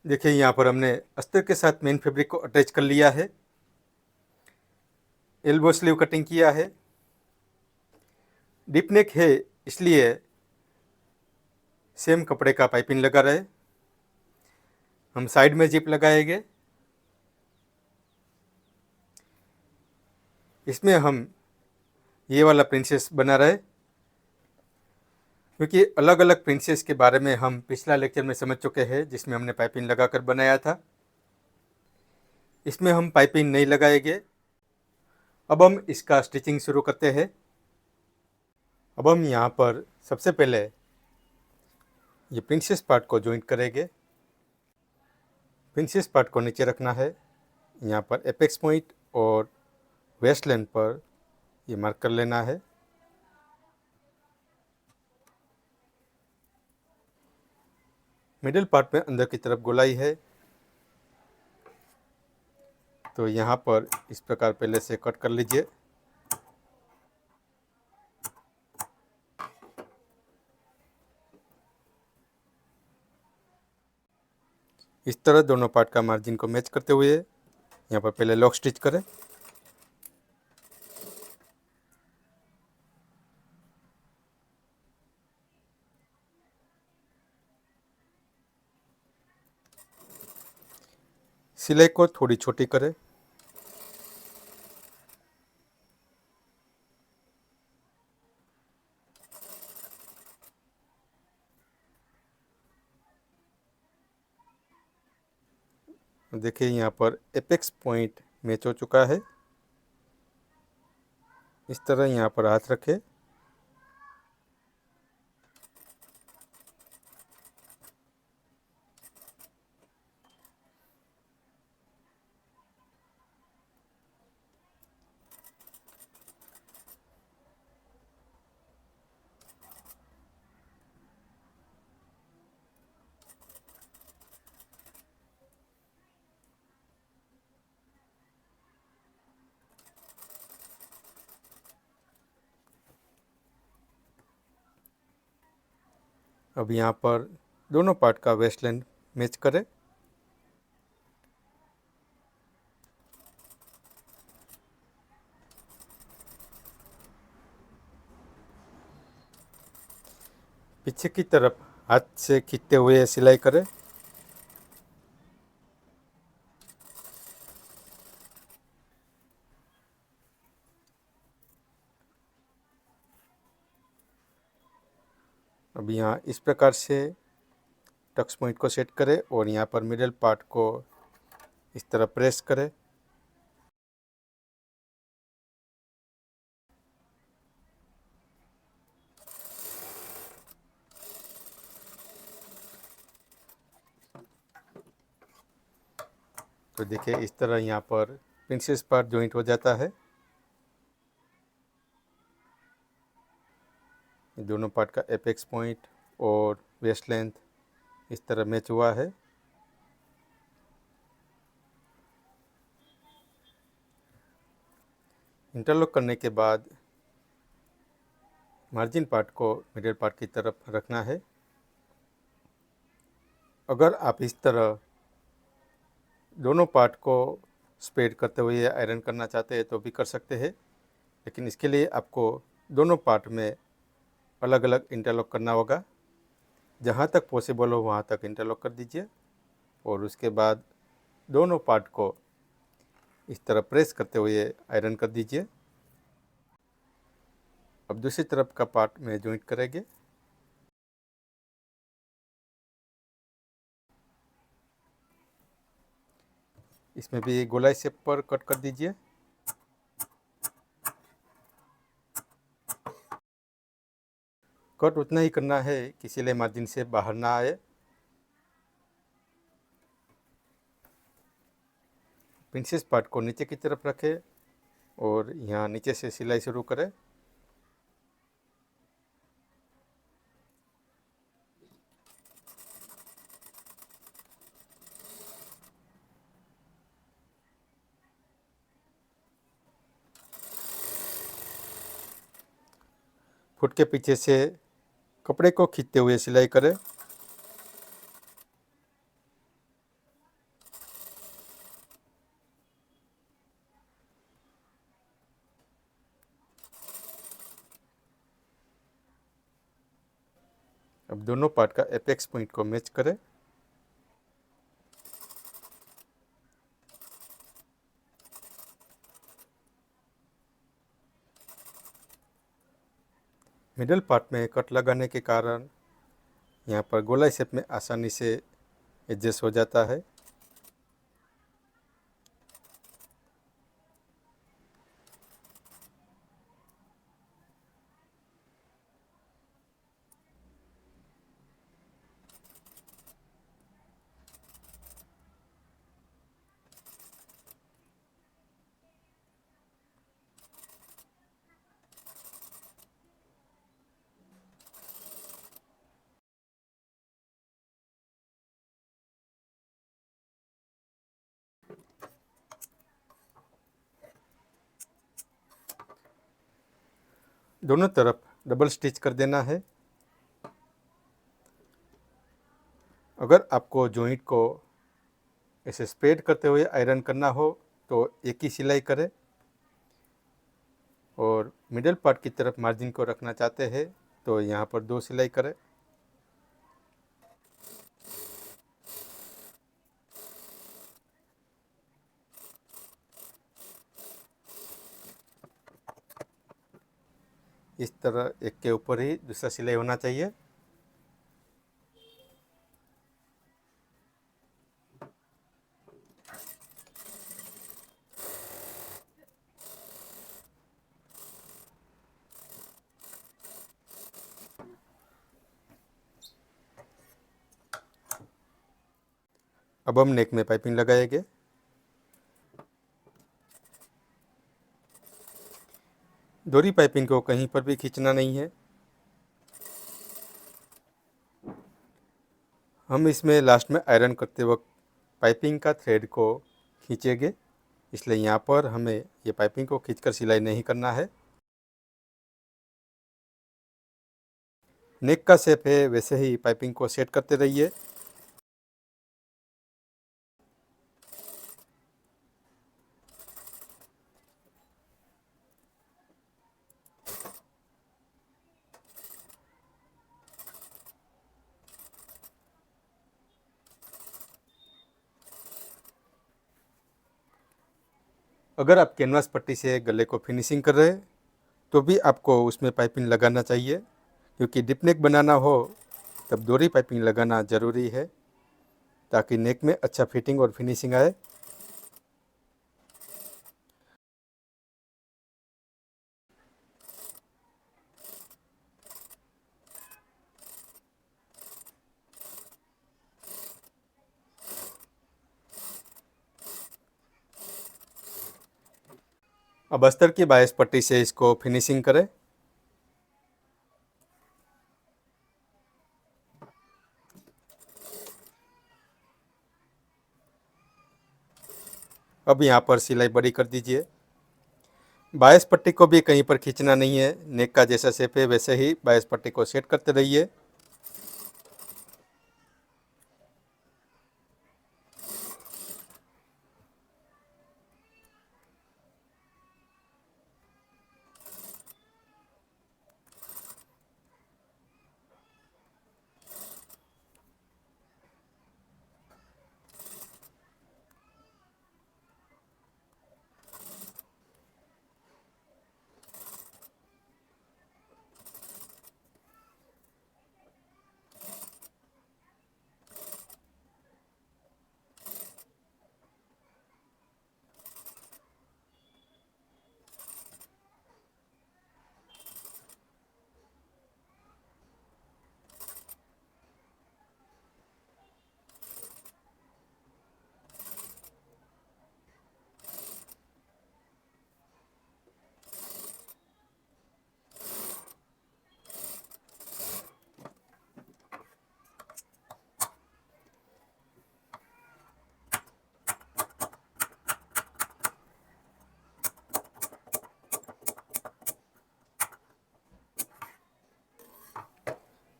देखिए यहाँ पर हमने अस्तर के साथ मेन फैब्रिक को अटैच कर लिया है। एल्बो स्लीव कटिंग किया है। डीप नेक है इसलिए सेम कपड़े का पाइपिंग लगा रहे। हम साइड में जिप लगाएंगे। इसमें हम ये वाला प्रिंसेस बना रहे, क्योंकि अलग अलग प्रिंसेस के बारे में हम पिछला लेक्चर में समझ चुके हैं, जिसमें हमने पाइपिंग लगाकर बनाया था। इसमें हम पाइपिंग नहीं लगाएंगे। अब हम इसका स्टिचिंग शुरू करते हैं। अब हम यहाँ पर सबसे पहले ये प्रिंसेस पार्ट को जॉइंट करेंगे। प्रिंसेस पार्ट को नीचे रखना है। यहाँ पर एपेक्स पॉइंट और वेस्ट लाइन पर ये मार्क कर लेना है। मिडिल पार्ट में अंदर की तरफ गोलाई है, तो यहाँ पर इस प्रकार पहले से कट कर लीजिए। इस तरह दोनों पार्ट का मार्जिन को मैच करते हुए यहाँ पर पहले लॉक स्टिच करें। सिलाई को थोड़ी छोटी करें। देखिए यहाँ पर एपेक्स पॉइंट मैच हो चुका है। इस तरह यहाँ पर हाथ रखें। अब यहाँ पर दोनों पार्ट का वेस्ट लाइन मैच करें। पीछे की तरफ हाथ से खींचते हुए सिलाई करें। अब यहाँ इस प्रकार से टक्स पॉइंट को सेट करें और यहाँ पर मिडिल पार्ट को इस तरह प्रेस करें। तो देखिए इस तरह यहाँ पर प्रिंसेस पार्ट जॉइंट हो जाता है। दोनों पार्ट का एपेक्स पॉइंट और वेस्ट लेंथ इस तरह मैच हुआ है। इंटरलॉक करने के बाद मार्जिन पार्ट को मिडिल पार्ट की तरफ रखना है। अगर आप इस तरह दोनों पार्ट को स्प्रेड करते हुए आयरन करना चाहते हैं तो भी कर सकते हैं, लेकिन इसके लिए आपको दोनों पार्ट में अलग अलग इंटरलॉक करना होगा। जहाँ तक पॉसिबल हो वहाँ तक इंटरलॉक कर दीजिए और उसके बाद दोनों पार्ट को इस तरह प्रेस करते हुए आयरन कर दीजिए। अब दूसरी तरफ का पार्ट में जॉइंट करेंगे। इसमें भी गोलाई शेप पर कट कर दीजिए। कट उतना ही करना है कि सिलाई मार्जिन से बाहर ना आए। प्रिंसेस पार्ट को नीचे की तरफ रखें और यहाँ नीचे से सिलाई शुरू करें। फुट के पीछे से कपड़े को खींचते हुए सिलाई करें। अब दोनों पार्ट का एपेक्स पॉइंट को मैच करें। मिडल पार्ट में कट लगाने के कारण यहाँ पर गोलाई शेप में आसानी से एडजस्ट हो जाता है। दोनों तरफ डबल स्टिच कर देना है। अगर आपको जॉइंट को ऐसे स्प्रेड करते हुए आयरन करना हो तो एक ही सिलाई करें, और मिडल पार्ट की तरफ मार्जिन को रखना चाहते हैं तो यहाँ पर 2 सिलाई करें। इस तरह एक के ऊपर ही दूसरा सिलाई होना चाहिए। अब हम नेक में पाइपिंग लगाएंगे। दोहरी पाइपिंग को कहीं पर भी खींचना नहीं है। हम इसमें लास्ट में आयरन करते वक्त पाइपिंग का थ्रेड को खींचेंगे, इसलिए यहाँ पर हमें ये पाइपिंग को खींचकर सिलाई नहीं करना है। नेक का शेप है वैसे ही पाइपिंग को सेट करते रहिए। अगर आप कैनवास पट्टी से गले को फिनिशिंग कर रहे हैं तो भी आपको उसमें पाइपिंग लगाना चाहिए, क्योंकि डिप नेक बनाना हो तब दोहरी पाइपिंग लगाना ज़रूरी है ताकि नेक में अच्छा फिटिंग और फिनिशिंग आए। अब अस्तर की बायस पट्टी से इसको फिनिशिंग करें। अब यहाँ पर सिलाई बड़ी कर दीजिए। बायस पट्टी को भी कहीं पर खींचना नहीं है, नेक का जैसा शेप है वैसे ही बायस पट्टी को सेट करते रहिए।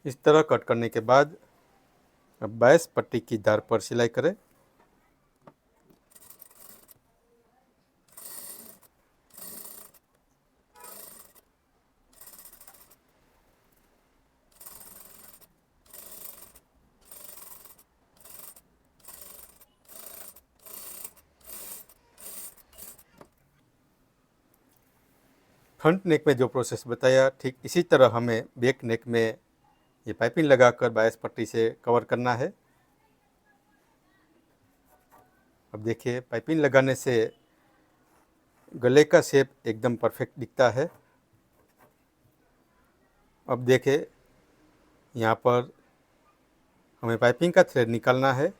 इस तरह कट करने के बाद अब बायस पट्टी की धार पर सिलाई करें। फ्रंट नेक में जो प्रोसेस बताया ठीक इसी तरह हमें बैक नेक में ये पाइपिंग लगाकर बायस पट्टी से कवर करना है। अब देखिए पाइपिंग लगाने से गले का शेप एकदम परफेक्ट दिखता है। अब देखें यहाँ पर हमें पाइपिंग का थ्रेड निकालना है।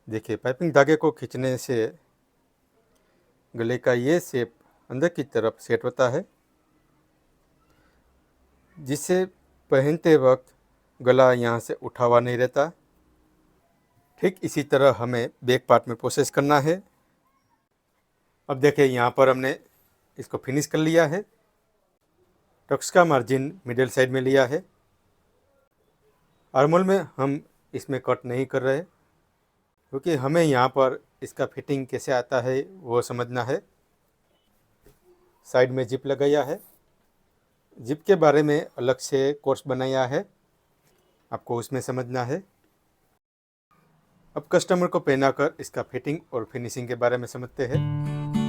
देखिए पाइपिंग धागे को खींचने से गले का ये शेप अंदर की तरफ सेट होता है, जिससे पहनते वक्त गला यहाँ से उठा हुआ नहीं रहता। ठीक इसी तरह हमें बैक पार्ट में प्रोसेस करना है। अब देखिए यहाँ पर हमने इसको फिनिश कर लिया है। टक्स का मार्जिन मिडिल साइड में लिया है। आर्मोल में हम इसमें कट नहीं कर रहे, क्योंकि हमें यहाँ पर इसका फिटिंग कैसे आता है वो समझना है। साइड में जिप लगाया है। जिप के बारे में अलग से कोर्स बनाया है, आपको उसमें समझना है। अब कस्टमर को पहनाकर इसका फिटिंग और फिनिशिंग के बारे में समझते हैं।